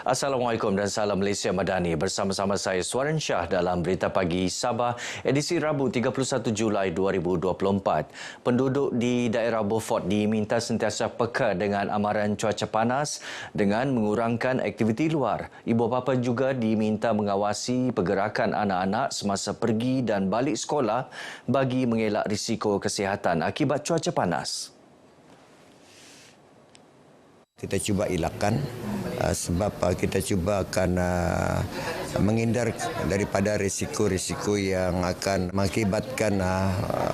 Assalamualaikum dan salam Malaysia Madani. Bersama-sama saya Suaran Shah dalam Berita Pagi Sabah edisi Rabu 31 Julai 2024. Penduduk di daerah Beaufort diminta sentiasa peka dengan amaran cuaca panas dengan mengurangkan aktiviti luar. Ibu bapa juga diminta mengawasi pergerakan anak-anak semasa pergi dan balik sekolah bagi mengelak risiko kesihatan akibat cuaca panas. Kita cuba elakkan sebab kita cuba akan menghindar daripada risiko-risiko yang akan mengakibatkan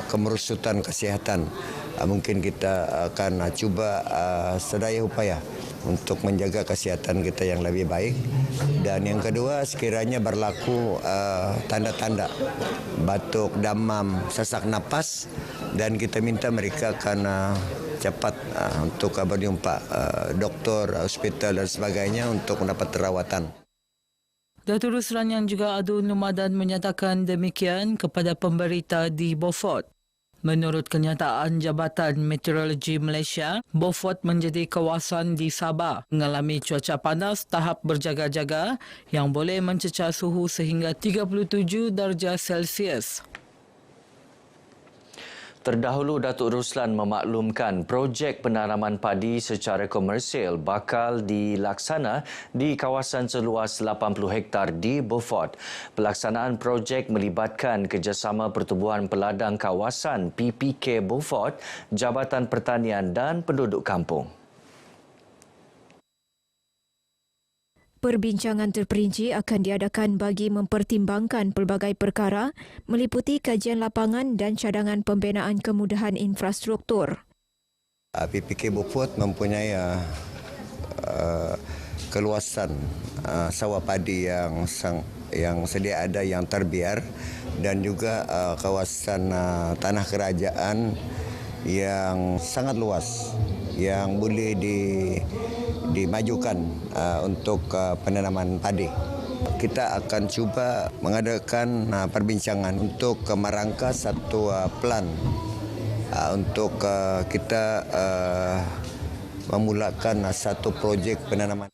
kemerosotan kesihatan. Mungkin kita akan cuba sedaya upaya untuk menjaga kesihatan kita yang lebih baik. Dan yang kedua, sekiranya berlaku tanda-tanda batuk, demam, sesak napas, dan kita minta mereka akan cepat untuk berjumpa doktor, hospital dan sebagainya untuk mendapat perawatan. Datuk Ruslan yang juga adu nomadan menyatakan demikian kepada pemberita di Beaufort. Menurut kenyataan Jabatan Meteorologi Malaysia, Beaufort menjadi kawasan di Sabah mengalami cuaca panas tahap berjaga-jaga yang boleh mencecah suhu sehingga 37 darjah Celsius. Terdahulu, Datuk Ruslan memaklumkan projek penanaman padi secara komersial bakal dilaksana di kawasan seluas 80 hektar di Beaufort. Pelaksanaan projek melibatkan kerjasama Pertubuhan Peladang Kawasan PPK Beaufort, Jabatan Pertanian dan penduduk kampung. Perbincangan terperinci akan diadakan bagi mempertimbangkan pelbagai perkara meliputi kajian lapangan dan cadangan pembinaan kemudahan infrastruktur. PPK Beaufort mempunyai keluasan sawah padi yang sedia ada yang terbiar dan juga kawasan tanah kerajaan yang sangat luas yang boleh dimajukan untuk penanaman padi. Kita akan cuba mengadakan perbincangan untuk merangkas satu plan untuk kita memulakan satu projek penanaman.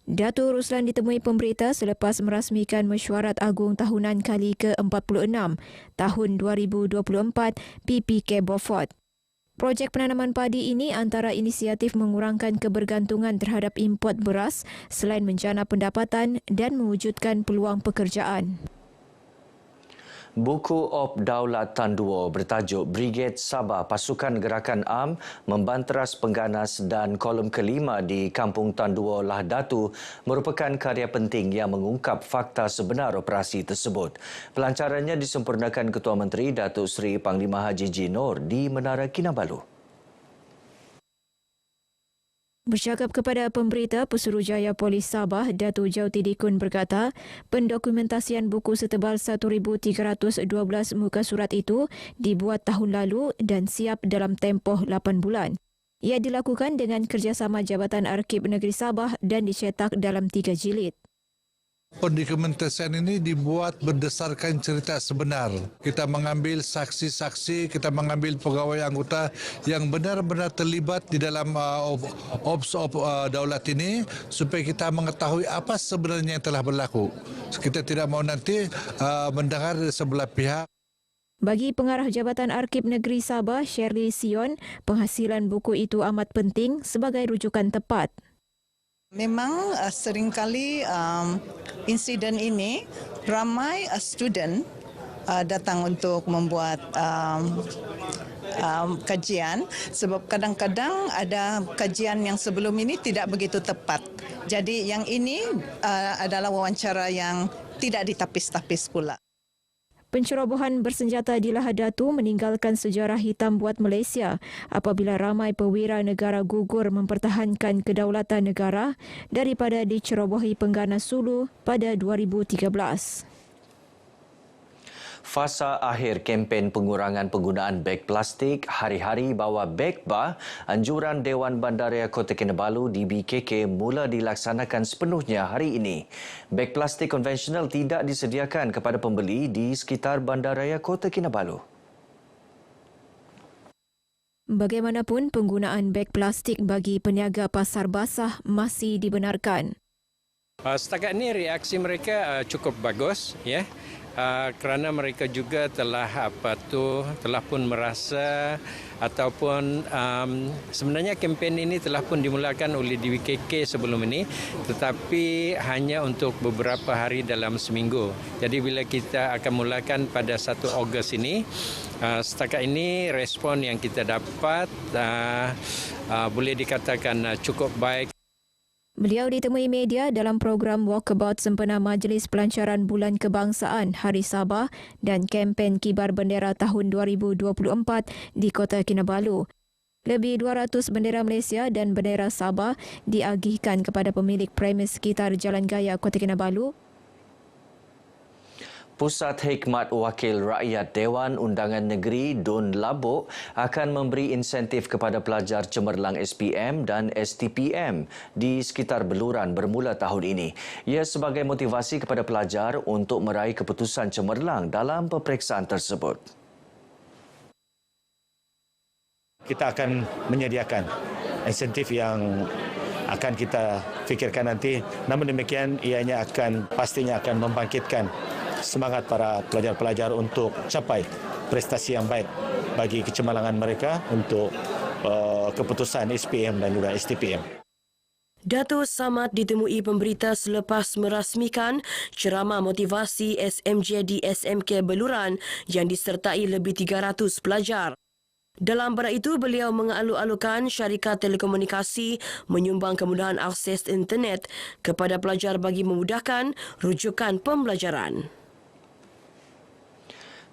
Datuk Ruslan ditemui pemberita selepas merasmikan Mesyuarat Agung Tahunan kali ke-46 tahun 2024 PPK Beaufort. Projek penanaman padi ini antara inisiatif mengurangkan kebergantungan terhadap import beras selain menjana pendapatan dan mewujudkan peluang pekerjaan. Buku Op Daulat Tan Duo bertajuk Brigade Sabah Pasukan Gerakan Am Membanteras Pengganas dan kolom kelima di Kampung Tan Duo Lah Datu merupakan karya penting yang mengungkap fakta sebenar operasi tersebut. Pelancarannya disempurnakan Ketua Menteri Datuk Seri Panglima Haji Ji Noor di Menara Kinabalu. Bercakap kepada pemberita, Pesuruhjaya Polis Sabah, Datuk Jauti Dikun berkata, pendokumentasian buku setebal 1,312 muka surat itu dibuat tahun lalu dan siap dalam tempoh 8 bulan. Ia dilakukan dengan kerjasama Jabatan Arkib Negeri Sabah dan dicetak dalam 3 jilid. Pendokumentasian ini dibuat berdasarkan cerita sebenar. Kita mengambil saksi-saksi, kita mengambil pegawai anggota yang benar-benar terlibat di dalam ops daulat ini supaya kita mengetahui apa sebenarnya yang telah berlaku. Kita tidak mau nanti mendengar sebelah pihak. Bagi Pengarah Jabatan Arkib Negeri Sabah, Shirley Sion, penghasilan buku itu amat penting sebagai rujukan tepat. Memang seringkali insiden ini ramai student datang untuk membuat kajian sebab kadang-kadang ada kajian yang sebelum ini tidak begitu tepat. Jadi yang ini adalah wawancara yang tidak ditapis-tapis pula. Pencerobohan bersenjata di Lahad Datu meninggalkan sejarah hitam buat Malaysia apabila ramai perwira negara gugur mempertahankan kedaulatan negara daripada dicerobohi pengganas Sulu pada 2013. Fasa akhir kempen pengurangan penggunaan beg plastik, hari-hari bawa beg bar, anjuran Dewan Bandaraya Kota Kinabalu DBKK mula dilaksanakan sepenuhnya hari ini. Beg plastik konvensional tidak disediakan kepada pembeli di sekitar Bandaraya Kota Kinabalu. Bagaimanapun, penggunaan beg plastik bagi peniaga pasar basah masih dibenarkan. Setakat ini reaksi mereka cukup bagus, ya. Kerana mereka juga telah pun merasa ataupun sebenarnya kempen ini telah pun dimulakan oleh DWKK sebelum ini, tetapi hanya untuk beberapa hari dalam seminggu. Jadi bila kita akan mulakan pada 1 Ogos ini, setakat ini respon yang kita dapat boleh dikatakan cukup baik. Beliau ditemui media dalam program Walkabout sempena Majlis Pelancaran Bulan Kebangsaan Hari Sabah dan kempen Kibar Bendera tahun 2024 di Kota Kinabalu. Lebih 200 bendera Malaysia dan bendera Sabah diagihkan kepada pemilik premis sekitar Jalan Gaya Kota Kinabalu. Pusat Hikmat Wakil Rakyat Dewan Undangan Negeri Dun Labuk akan memberi insentif kepada pelajar cemerlang SPM dan STPM di sekitar Beluran bermula tahun ini. Ia sebagai motivasi kepada pelajar untuk meraih keputusan cemerlang dalam peperiksaan tersebut. Kita akan menyediakan insentif yang akan kita fikirkan nanti. Namun demikian, ianya pastinya akan membangkitkan semangat para pelajar-pelajar untuk capai prestasi yang baik bagi kecemerlangan mereka untuk keputusan SPM dan juga STPM. Dato' Samad ditemui pemberita selepas merasmikan ceramah motivasi SMJ di SMK Beluran yang disertai lebih 300 pelajar. Dalam pada itu, beliau mengalu-alukan syarikat telekomunikasi menyumbang kemudahan akses internet kepada pelajar bagi memudahkan rujukan pembelajaran.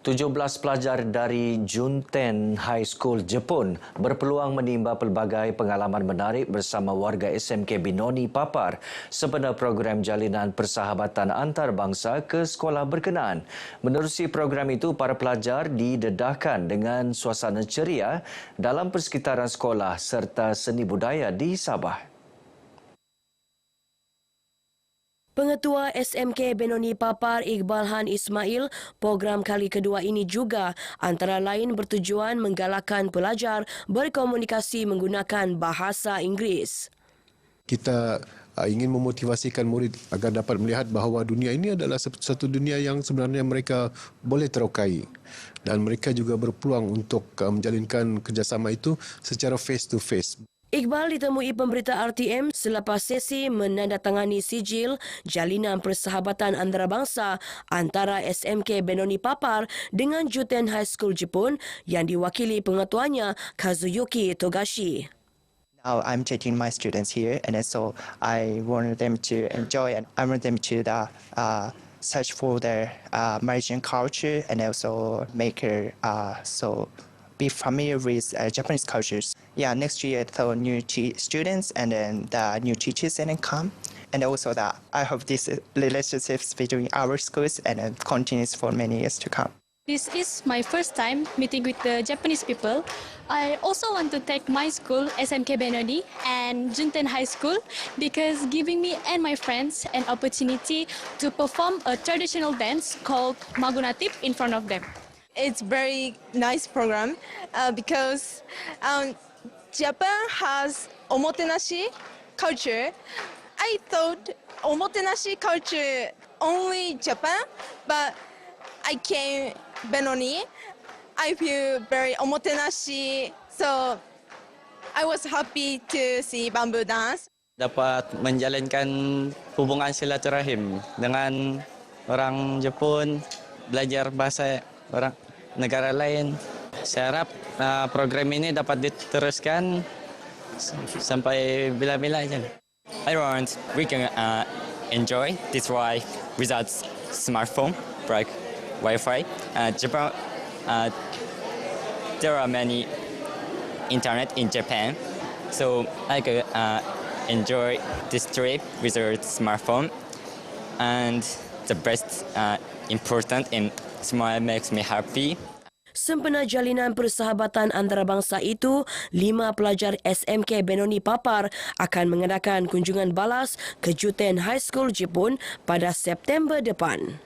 17 pelajar dari Junten High School Jepun berpeluang menimba pelbagai pengalaman menarik bersama warga SMK Benoni Papar sempena program jalinan persahabatan antarabangsa ke sekolah berkenaan. Menerusi program itu, para pelajar didedahkan dengan suasana ceria dalam persekitaran sekolah serta seni budaya di Sabah. Pengetua SMK Benoni Papar Iqbal Han Ismail, program kali kedua ini juga antara lain bertujuan menggalakkan pelajar berkomunikasi menggunakan bahasa Inggeris. Kita ingin memotivasikan murid agar dapat melihat bahawa dunia ini adalah satu dunia yang sebenarnya mereka boleh terokai, dan mereka juga berpeluang untuk menjalinkan kerjasama itu secara face to face. Iqbal ditemui pemberita RTM selepas sesi menandatangani sijil jalinan persahabatan antarabangsa antara SMK Benoni Papar dengan Junten High School Jepun yang diwakili pengetuanya Kazuyuki Togashi. Now I'm teaching my students here, and so I want them to enjoy, and I want them to search for their Malaysian culture, and also be familiar with Japanese cultures. Yeah, next year the new students and then the new teachers and then come, and also that I hope this relationships between our schools and continues for many years to come. This is my first time meeting with the Japanese people. I also want to thank my school, SMK Benoni, and Junten High School, because giving me and my friends an opportunity to perform a traditional dance called Magunatip in front of them. It's very nice program because Japan has omotenashi culture. I thought omotenashi culture only Japan, but I came Benoni. I feel very omotenashi, so I was happy to see bamboo dance. Dapat menjalankan hubungan silaturahim dengan orang Jepun, belajar bahasa orang negara lain. Saya harap program ini dapat diteruskan sampai bila-bila aja. I want we can enjoy this life without smartphone, like Wi-Fi. Japan, there are many internet in Japan, so I could enjoy this trip without smartphone. And the best important and smile makes me happy. Sempena jalinan persahabatan antarabangsa itu, 5 pelajar SMK Benoni Papar akan mengadakan kunjungan balas ke Junten High School Jepun pada September depan.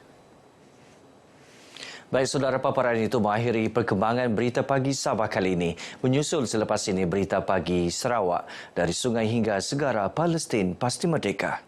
Baik, saudara, paparan itu mengakhiri perkembangan Berita Pagi Sabah kali ini. Menyusul selepas ini Berita Pagi Sarawak, dari sungai hingga segara Palestin pasti merdeka.